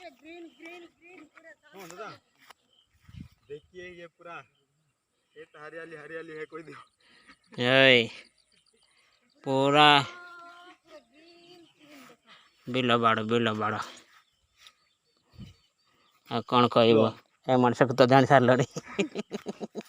हाँ दादा देखिए ये पूरा खेत हरियाली हरियाली है कोई देखो ये पूरा बिल बाड़ आ कौन कहब ए मनुष्य को तो जान सार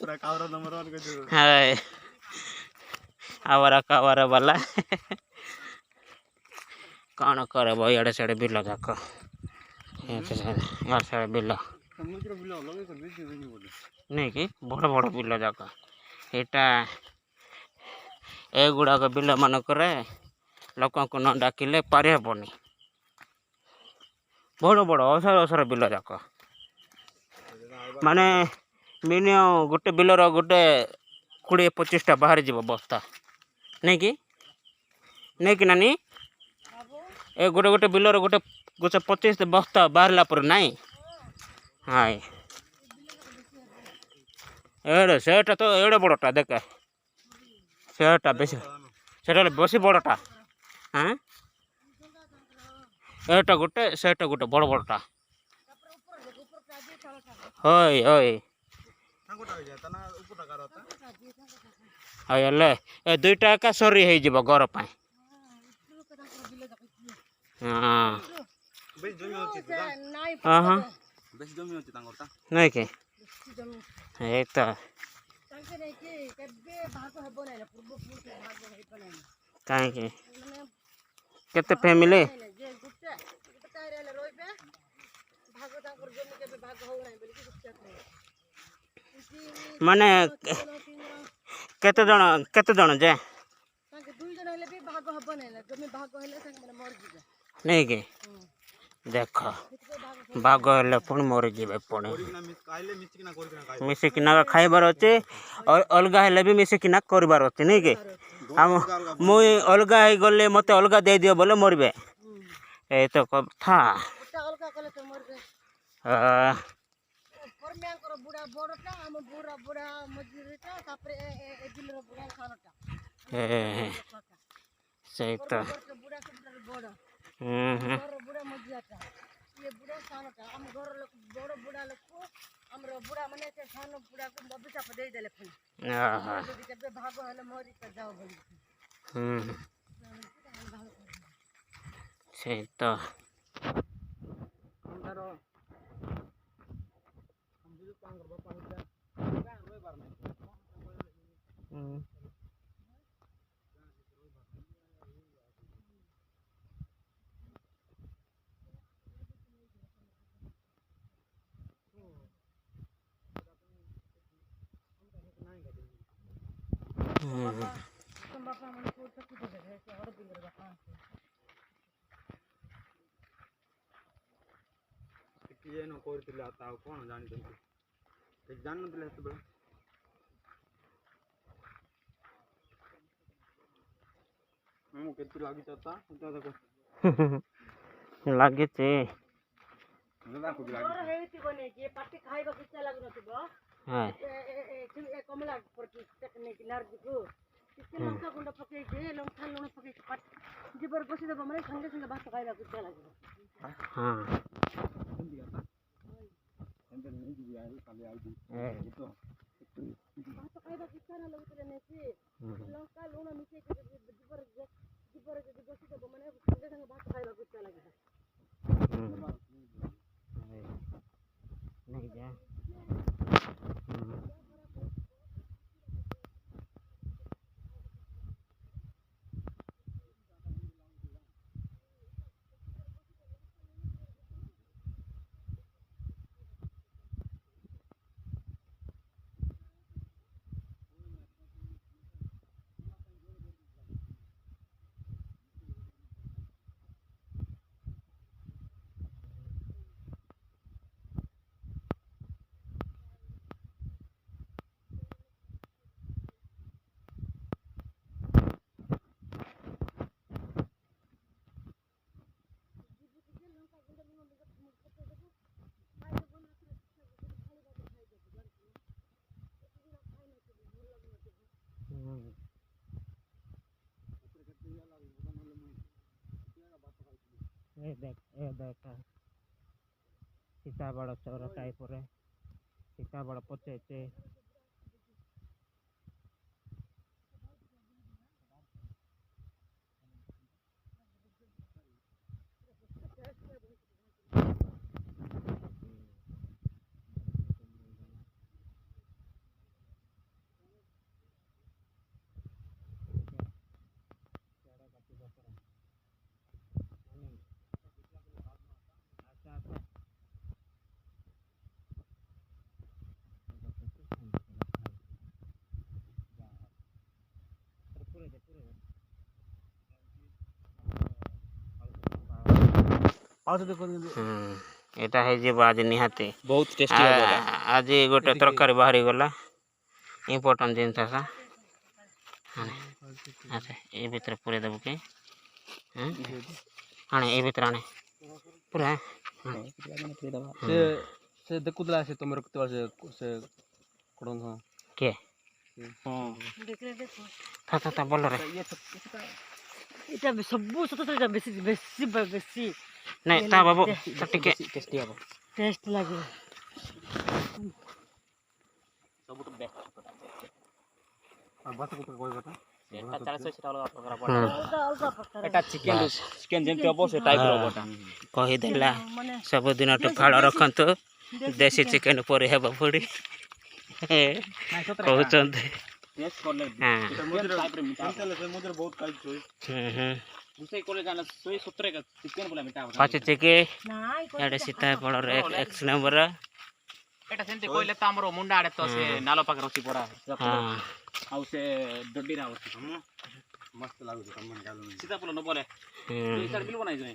पूरा कावरा नंबर 1 कर दो हाय आवारा कावारा वाला कौन करब इे सियाड़े बिल जाक सियाड़े बिल समुद्र बिल अलग कर दे नहीं बोले नहीं कि बड़ बड़ बिल जाक यहाँ एगुड़ाक बिल मानक लोक न डाकिले पारि हेबनी बड़ बड़ असर असर बिल जाक माने मिनिमम गोटे बिलर गोटे 20-25टा बाहर जीव बस्ता नहीं कि नानी ए गोटे गोटे बिलर गोटे 25 बस्ता बाहरला पर नहीं हाय एड़े सेटा तो एड़े बड़टा देख सेटा बेसी सेटा बेसी बड़टा हाँ एटा गोटे सेटा गोटे बड़ बड़टा हय हय हयले ए 2टा एका सरी हो जीव घर पाए हाँ हाँ नहीं कि तो कहीं केते फैमिली माने केते जन जे नहीं कि देख बाघ हेल्ले पुणी मरीजे पुणी मिसिकिना खाइबार अच्छे अलग हेल्ले भी मिसिकिना करबार अच्छे नहीं कि मुई अलग हो गले मत अलग दे दियो बोले मरबे ये तो कथा से तो से तो किए न करथिले आता कोन जानि ठीक जान नथिले हेतबे हम केतु लागि चता तो देखो लागे छे दादा को लागि हेति बने के पाटी खाइबा किछा लागु नथिबो हां ए कमला पर टेक्निक नर्जी को इसके लंका गुंड पके के लंका लुण पके पाट जिबर बसी दबा माने संगे संगे भात खाइबा किछा लागु हां अंदर नहीं जी आई खाली आई दी तो भात खाइबा किछा ना लगुतले नेसी लंका लुण मिसे के जिबर बसी दबा माने संगे संगे भात खाइबा किछा लागु नहीं जा देख ସୀତାବଡ଼ ଚଉର ଟାଇପରେ ସୀତାବଡ଼ ପଚାଇଛେ ଏଇଟା ହେଇଯିବ ଆଜି ନିହାତି ବହୁତ ଟେଷ୍ଟି ହବ ଏଟା। ଆଜି ଗୋଟେ ତରକାରୀ ବାହାରି ଗଲା ଇମ୍ପୋର୍ଟାଣ୍ଟ ଜିନିଷ ଆଚ୍ଛା ଏ ଭିତରେ ପୁରେଇ ଦେବୁ କି ଆଣେ ଏ ଭିତରେ ଆଣେ ପୁରା ସେ ଦେଖୁଥିଲା ସେ ତମର କେତେବେଳେ ସେ କଡ଼ଙ୍ଗ କିଏ ଥା ଭଲରେ এটা ସବୁ ସତ ବେଶୀ ବେଶୀ ବେଶୀ ନାଇଁ ତା ବାବୁ ତା ଟିକେ ଟେଷ୍ଟି ହବ ଟେଷ୍ଟ ଲାଗିବ। ସବୁଠୁ ବେଷ୍ଟ ଅଲଗା ପ୍ରକାର ଏଟା ଚିକେନ ଯେମିତି ହବ ସେ ଟାଇପର ହବ ଏଟା। କହିଦେଲା ମାନେ ସବୁଦିନଠୁ ଫାଳ ରଖନ୍ତୁ ଦେଶୀ ଚିକେନ ପରେ ହେବ ପୁଣି କହୁଛନ୍ତି ଟେଷ୍ଟ କରଲେ ହଁ ଟାଇପର ମିଠା ହବ। ବହୁତ ଖାଇଛୁ ରୋଷେଇ କଲେ ଜାଣ 170 का ଚିକେନ ବୋଲେ ମିଠା ହବ। ପାଚିଛି କି ନାଇଁ ଇଆଡ଼େ ସୀତାଫଳର ଏକ୍ସ ନମ୍ବର ଏଟା ସେମିତି କହିଲେ ତ ଆମର ମୁଣ୍ଡା ଆଡେ ତ ସେ ନାଲ ପାଖରେ ଅଛି ପରା ହଁ ଆଉ ସେ ଡଡିରା ଅଛି ମସ୍ତ ଲାଗୁଛି ତମ ସୀତାଫଳ ନ ବୋଲେ ଇସାଡ ମିଳିବ ନାହିଁ ଯେ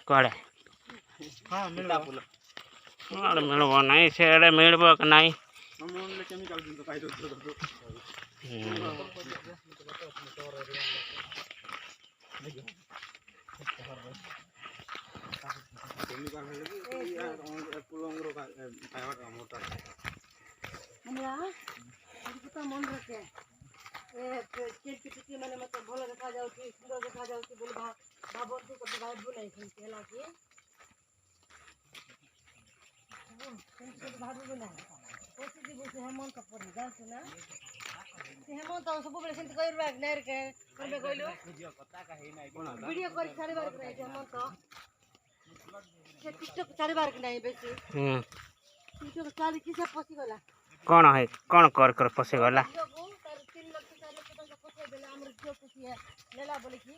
କୁଆଡ଼େ ହଁ ସୀତାଫଳ କୁଆଡ଼େ ମିଳିବ ନାହିଁ ସେଆଡ଼େ ମିଳିବ କି ନାହିଁ କେମିକାଲ ଜିନିଷ ଖାଇଦଉଛ କେମିକାଲ ହେଲେ ବି ଖାଇବାଟା ମୋଟା ମନେ ରଖେ ଟିକେ ମାନେ ମତେ ଭଲ ଦେଖାଯାଉଛି ସୁନ୍ଦର ଦେଖାଯାଉଛି ବୋଲି ଭାବନ୍ତୁ ଗୋଟେ ଭାବୁ ନାହିଁ ସେମିତି ହେଲା କି ଭାବିବୁ ନାହିଁ ପଶିଯିବୁ ସେ ହେମନ୍ତ ପରି ଜାଣିଛୁ ନା ସେ ହେମନ୍ତ ସବୁବେଳେ ସେମିତି କରିବା ନାଇଁ କରିବେ କହିଲୁ ଭିଡ଼ିଓ କରି ଛାଡ଼ିବାର କି ନାହିଁ ହେମନ୍ତ ସେ ଟିକଟକ୍ ଛାଡ଼ିବାର କି ନାହିଁ ବେଶୀ ଟିକଟକ୍ ଛାଡ଼ିକି ସେ ପଶିଗଲା କ'ଣ ହେଇ କ'ଣ କର ପଶିଗଲା ଝିଅକୁ ତାର 3 ଲକ୍ଷ 4 ଲକ୍ଷ ଟଙ୍କା ପଠାଇ ଦେଲେ ଆମର ଝିଅକୁ ସିଏ ନେଲା ବୋଲିକି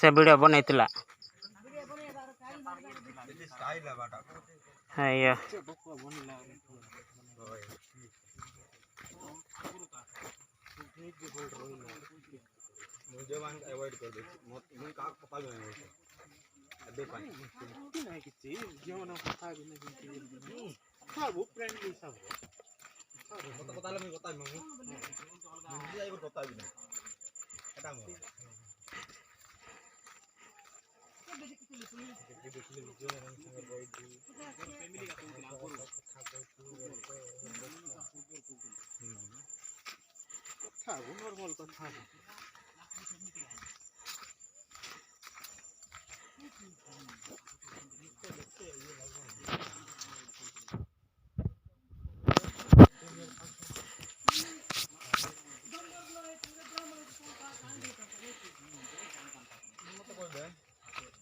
ସେ ଭିଡ଼ିଓ ବନେଇଥିଲା ଭିଡ଼ିଓ ବନେଇବାର ଷ୍ଟାଇଲ ହେବାଟା ଆଜ୍ଞା मुझे वन अवॉइड कर दे मैं का पता भी नहीं होता अबे पानी नहीं किसी जीवन पता भी नहीं सब फ्रेंडली सब पता ले मैं बता मैं मुझे आई बता भी नहीं एटा मो फैमिली का था वो नॉर्मल कथा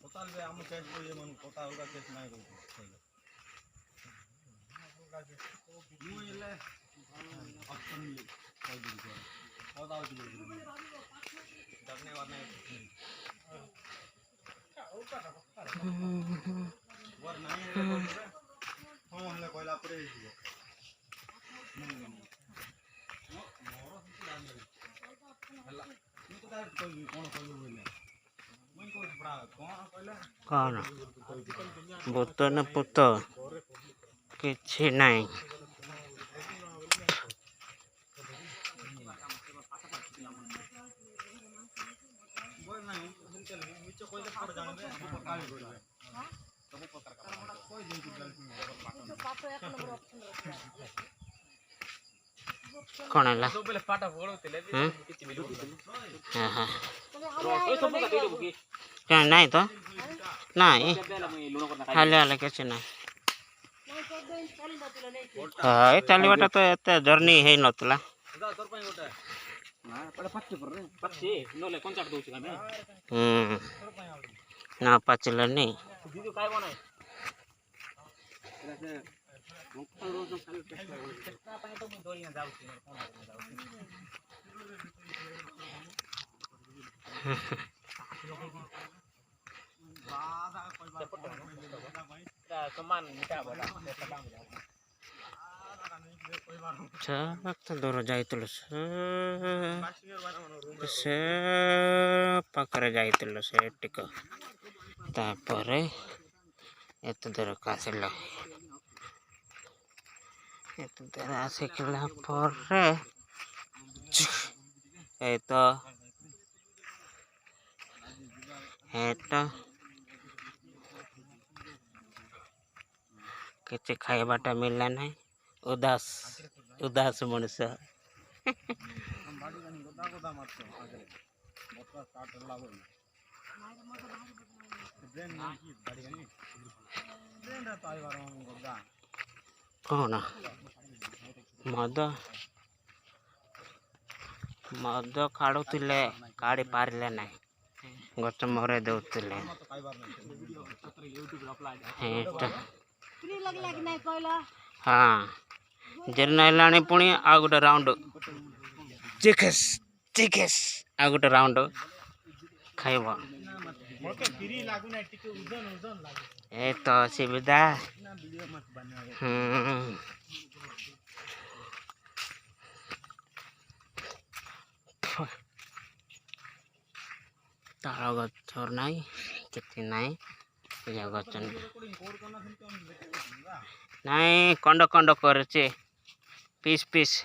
टोटल बे हम केस को ये मन पता होगा केस नहीं होगा मु इले ऑप्शन ले कोई भी पता हो डरने वाला वर नहीं है हम हले कोइला परे हिबो हला मु तो डायरेक्ट कोन कोन बोले କ'ଣ ଭୂତ ନା ପୁତ କିଛି ନାହିଁ କ'ଣ ହେଲା ନାଇଁ ତ ନାଇଁ ହାଲେ ହାଲେ କିଛି ନାହିଁ ହଁ ଏ ଚାଲିବାଟା ତ ଏତେ ଜର୍ଣ୍ଣି ହେଇନଥିଲା। ନା ପାଚିଲାନି। ତ ଦୂର ଯାଇଥିଲୁ ସେ ପାଖରେ ଯାଇଥିଲୁ ସେଠିକ ତାପରେ ଏତେ ଦୂରକୁ ଆସିଲା। ଏତେ ଦୂର ଆସିଲା ପରେ ଏଇତ କିଛି ଖାଇବାଟା ମିଳିଲା ନାହିଁ। ଉଦାସ ମଣିଷ। କ'ଣ ମଦ କାଢ଼ୁଥିଲେ, କାଢ଼ି ପାରିଲେ ନାହିଁ, ଗଛ ମରେଇ ଦେଉଥିଲେ। ହଁ ଜେରିନା ହେଲାଣି ପୁଣି ଆଉ ଗୋଟେ ରାଉଣ୍ଡ ଚିକେସ୍ ଆଉ ଗୋଟେ ରାଉଣ୍ଡ ଖାଇବ। ଏ ତ ଅସୁବିଧା। ତାଳ ଗଛ ନାହିଁ, କିଛି ନାହିଁ, ଗଛ ନାଇଁ, କଣ୍ଡ କରୁଛି ପିସ୍।